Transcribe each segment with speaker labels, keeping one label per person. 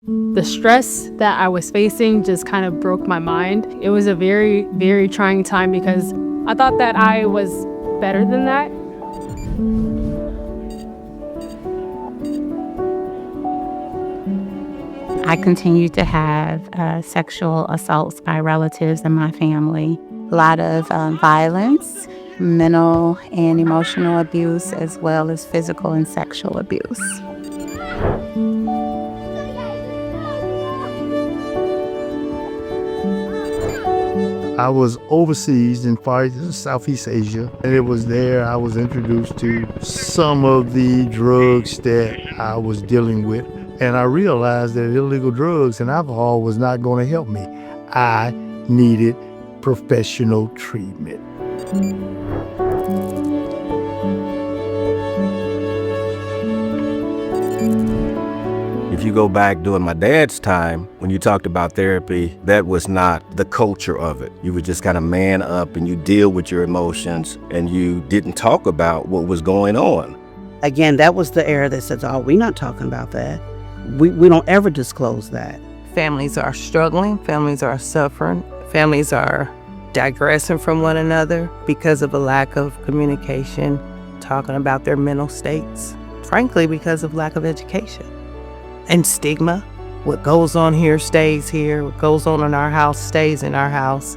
Speaker 1: The stress that I was facing just kind of broke my mind. It was a very, very trying time because I thought that I was better than that.
Speaker 2: I continued to have sexual assaults by relatives in my family. A lot of violence, mental and emotional abuse, as well as physical and sexual abuse.
Speaker 3: I was overseas in Southeast Asia, and it was there I was introduced to some of the drugs that I was dealing with. And I realized that illegal drugs and alcohol was not going to help me. I needed professional treatment.
Speaker 4: If you go back during my dad's time, when you talked about therapy, that was not the culture of it. You would just kind of man up and you deal with your emotions and you didn't talk about what was going on.
Speaker 5: Again, that was the era that says, oh, we're not talking about that. We don't ever disclose that.
Speaker 6: Families are struggling, families are suffering, families are digressing from one another because of a lack of communication, talking about their mental states, frankly, because of lack of education. And stigma. What goes on here stays here. What goes on in our house stays in our house,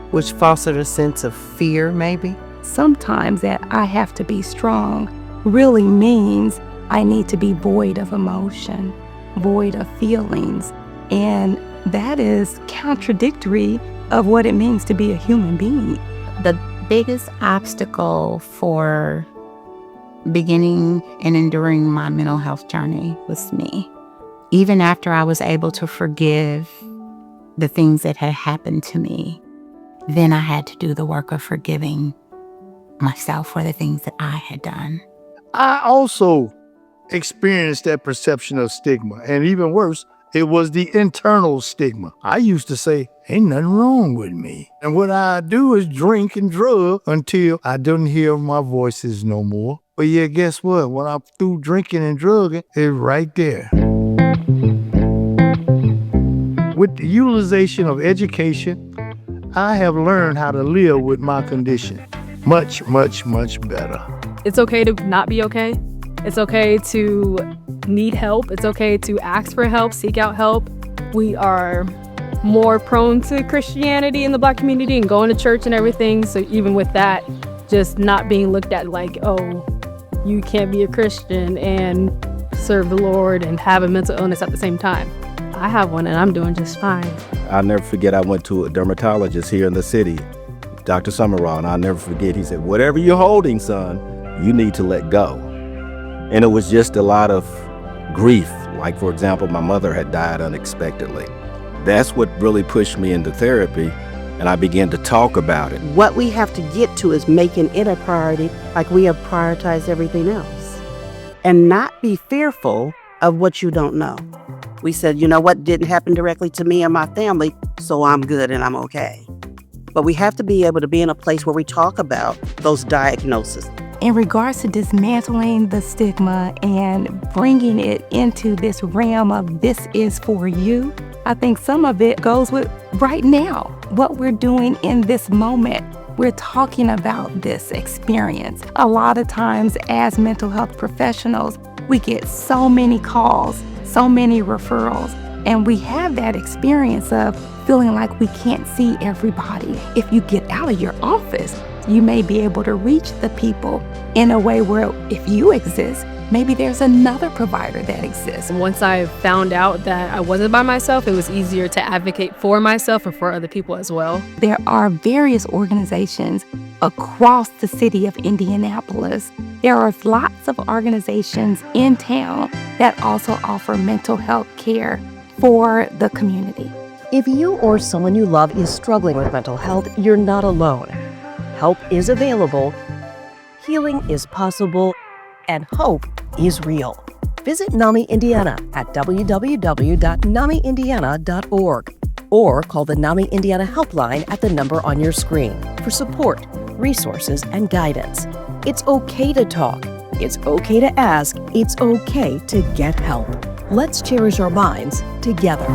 Speaker 6: which fostered a sense of fear, maybe.
Speaker 2: Sometimes that I have to be strong really means I need to be void of emotion, void of feelings. And that is contradictory of what it means to be a human being. The biggest obstacle for beginning and enduring my mental health journey was me. Even after I was able to forgive the things that had happened to me, then I had to do the work of forgiving myself for the things that I had done.
Speaker 3: I also experienced that perception of stigma. And even worse, it was the internal stigma. I used to say, ain't nothing wrong with me. And what I do is drink and drug until I didn't hear my voices no more. But yeah, guess what? When I'm through drinking and drugging, it's right there. With the utilization of education, I have learned how to live with my condition much, much, much better.
Speaker 1: It's okay to not be okay. It's okay to need help. It's okay to ask for help, seek out help. We are more prone to Christianity in the Black community and going to church and everything. So even with that, just not being looked at like, oh, you can't be a Christian and serve the Lord and have a mental illness at the same time. I have one and I'm doing just fine.
Speaker 4: I'll never forget, I went to a dermatologist here in the city, Dr. Summerall, and I'll never forget, he said, whatever you're holding, son, you need to let go. And it was just a lot of grief. Like, for example, my mother had died unexpectedly. That's what really pushed me into therapy, and I began to talk about it.
Speaker 5: What we have to get to is making it a priority like we have prioritized everything else. And not be fearful of what you don't know. We said, you know what, didn't happen directly to me and my family, so I'm good and I'm okay. But we have to be able to be in a place where we talk about those diagnoses.
Speaker 2: In regards to dismantling the stigma and bringing it into this realm of this is for you, I think some of it goes with right now, what we're doing in this moment. We're talking about this experience. A lot of times as mental health professionals, we get so many calls, so many referrals, and we have that experience of feeling like we can't see everybody. If you get out of your office, you may be able to reach the people in a way where if you exist, maybe there's another provider that exists.
Speaker 1: Once I found out that I wasn't by myself, it was easier to advocate for myself and for other people as well.
Speaker 2: There are various organizations across the city of Indianapolis. There are lots of organizations in town that also offer mental health care for the community.
Speaker 7: If you or someone you love is struggling with mental health, you're not alone. Help is available, healing is possible, and hope is real. Visit NAMI Indiana at www.namiindiana.org or call the NAMI Indiana helpline at the number on your screen for support, resources, and guidance. It's okay to talk. It's okay to ask. It's okay to get help. Let's cherish our minds together.